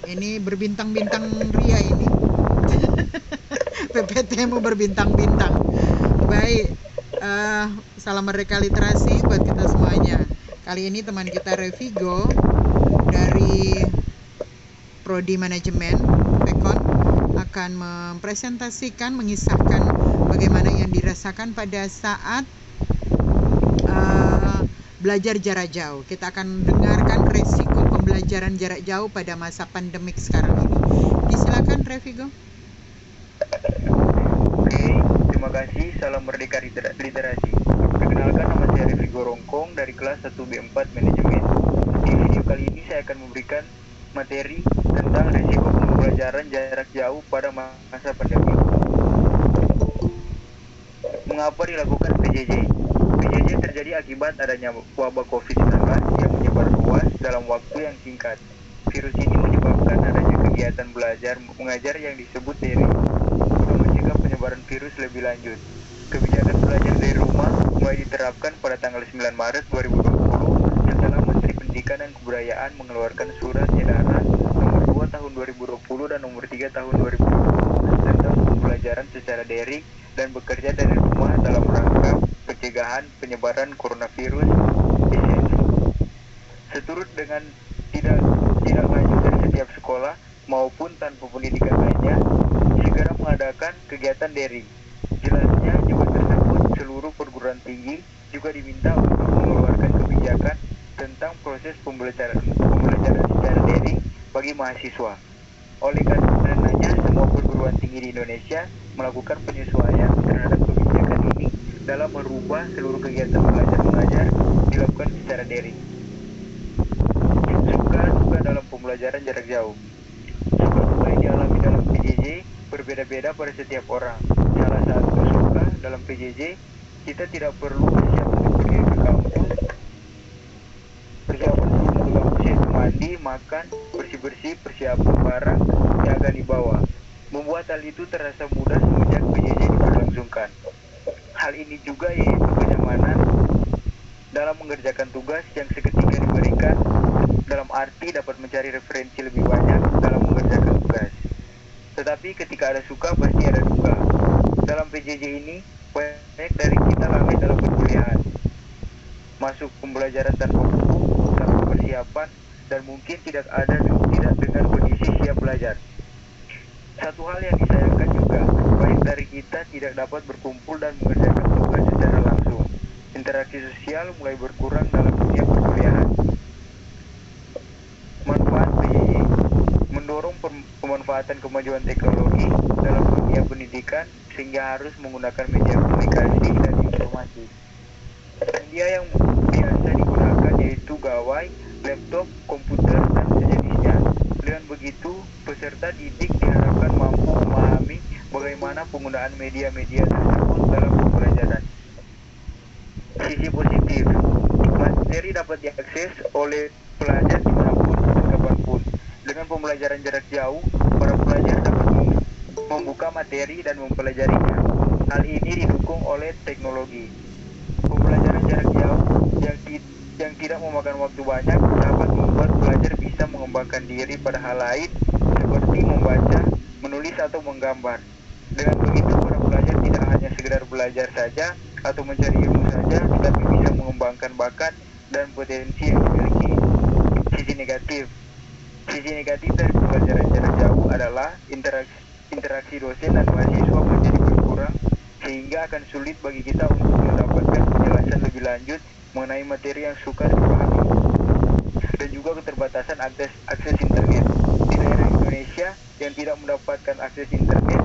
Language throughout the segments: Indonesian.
Ini berbintang-bintang Ria ini. PPT mau berbintang-bintang. Baik, salam merdeka literasi buat kita semuanya. Kali ini teman kita Revigo dari Prodi Manajemen Tekon akan mempresentasikan, mengisahkan bagaimana yang dirasakan pada saat belajar jarak jauh. Kita akan dengarkan resiko pembelajaran jarak jauh pada masa pandemik sekarang ini. Disilakan Revigo. Oke, terima kasih. Salam merdeka literasi. Perkenalkan, nama saya Revigo Rongkong dari kelas 1B4 Manajemen. Di video kali ini saya akan memberikan materi tentang risiko pembelajaran jarak jauh pada masa pandemi. Mengapa dilakukan PJJ? PJJ terjadi akibat adanya wabah COVID-19 yang menyebar luas dalam waktu yang singkat. Virus ini menyebabkan adanya kegiatan belajar mengajar yang disebut daring untuk mencegah penyebaran virus lebih lanjut. Kebijakan belajar dari rumah mulai diterapkan pada tanggal 9 Maret 2020 setelah Menteri Pendidikan dan Kebudayaan mengeluarkan surat edaran nomor 2 tahun 2020 dan nomor 3 tahun 2020 tentang pembelajaran secara daring dan bekerja dari rumah dalam rangka pencegahan penyebaran coronavirus esensi. Seturut dengan tidak lanjut dari setiap sekolah maupun tanpa pendidikan lainnya segera mengadakan kegiatan daring. Jelasnya juga tersebut seluruh perguruan tinggi juga diminta untuk mengeluarkan kebijakan tentang proses pembelajaran secara daring bagi mahasiswa. Oleh karenanya, semua perguruan tinggi di Indonesia melakukan penyesuaian terhadap kebijakan ini dalam merubah seluruh kegiatan belajar mengajar dilakukan secara daring. Suka dalam pembelajaran jarak jauh. Suka yang dialami dalam PJJ berbeda-beda pada setiap orang. Salah satu suka dalam PJJ, kita tidak perlu bersiap untuk pergi ke kampus. Persiapan sebelum ke kampus yaitu mandi, makan, bersih-bersih, persiapan barang yang akan dibawa. Membuat hal itu terasa mudah semenjak PJJ diberlangsungkan. Hal ini juga yaitu kenyamanan dalam mengerjakan tugas yang seketika diberikan, dalam arti dapat mencari referensi lebih banyak dalam mengerjakan tugas. Tetapi ketika ada suka pasti ada duka. Dalam PJJ ini banyak dari kita lalai dalam perkuliahan, masuk pembelajaran tanpa buku, tanpa persiapan, dan mungkin tidak dengan kondisi siap belajar. Satu hal yang disayangkan juga, banyak dari kita tidak dapat berkumpul dan mengerjakan tugas secara langsung. Interaksi sosial mulai berkurang dalam dunia perkuliahan. Manfaat PJJ mendorong pemanfaatan kemajuan teknologi dalam dunia pendidikan sehingga harus menggunakan media komunikasi dan informasi. Media yang biasa digunakan yaitu gawai, laptop, komputer, dan sejenisnya. Dengan begitu, peserta didik diharapkan mampu memahami bagaimana penggunaan media-media tersebut dalam pembelajaran. Sisi positif, materi dapat diakses oleh pelajar dimanapun dan kapanpun. Dengan pembelajaran jarak jauh, para pelajar dapat membuka materi dan mempelajarinya. Hal ini didukung oleh teknologi. Pembelajaran jarak jauh yang tidak memakan waktu banyak dapat membuat pelajar bisa mengembangkan diri pada hal lain seperti membaca, menulis atau menggambar. Dengan begitu para pelajar tidak hanya sekedar belajar saja atau mencari ilmu saja, tetapi bisa mengembangkan bakat dan potensi yang dimiliki. Sisi negatif dari pembelajaran jarak jauh adalah interaksi dosen dan mahasiswa menjadi berkurang sehingga akan sulit bagi kita untuk mendapatkan penjelasan lebih lanjut mengenai materi yang sukar dipahami. Dan juga keterbatasan akses internet. Di daerah Indonesia yang tidak mendapatkan akses internet,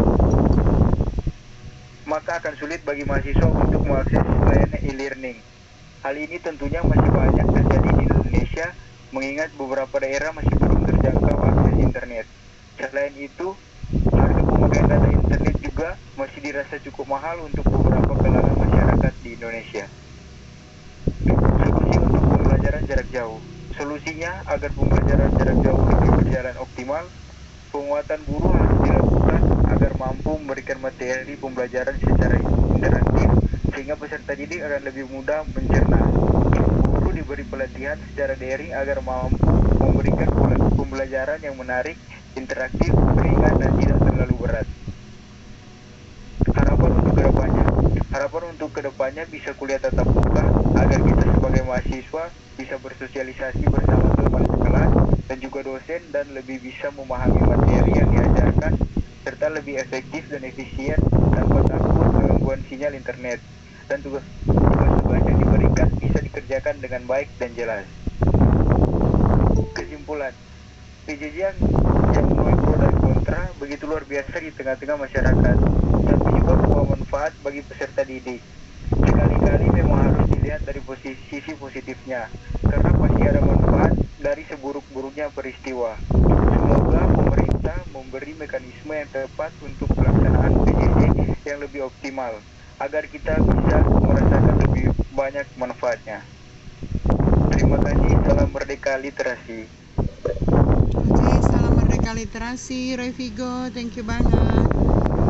maka akan sulit bagi mahasiswa untuk mengakses layanan e-learning. Hal ini tentunya masih banyak terjadi di Indonesia, mengingat beberapa daerah masih belum terjangkau akses internet. Selain itu, harga pemakaian data internet juga masih dirasa cukup mahal untuk beberapa kalangan masyarakat di Indonesia. Solusi untuk pembelajaran jarak jauh. Solusinya agar pembelajaran jarak jauh lebih berjalan optimal, penguatan guru harus dilakukan agar mampu memberikan materi pembelajaran secara interaktif sehingga peserta didik akan lebih mudah mencerna. Guru diberi pelatihan secara daring agar mampu memberikan pembelajaran yang menarik interaktif, ringan, dan tidak terlalu berat. Harapan untuk kedepannya bisa kuliah tatap muka agar kita sebagai mahasiswa bisa bersosialisasi bersama teman kelas dan juga dosen dan lebih bisa memahami materi yang diajarkan serta lebih efektif dan efisien tanpa takut gangguan sinyal internet, dan tugas-tugas yang diberikan bisa dikerjakan dengan baik dan jelas. Kesimpulan, PJJ yang menuai pro dan kontra begitu luar biasa di tengah-tengah masyarakat, tapi juga membawa manfaat bagi peserta didik. Sekali-kali memang harus dilihat dari sisi positifnya, karena pasti ada manfaat dari seburuk-buruknya peristiwa. Semoga pemerintah memberi mekanisme yang tepat untuk pelaksanaan PJJ yang lebih optimal, agar kita bisa merasakan lebih banyak manfaatnya. Terima kasih, salam merdeka literasi. Oke, salam merdeka literasi, Roy Vigo, thank you banget.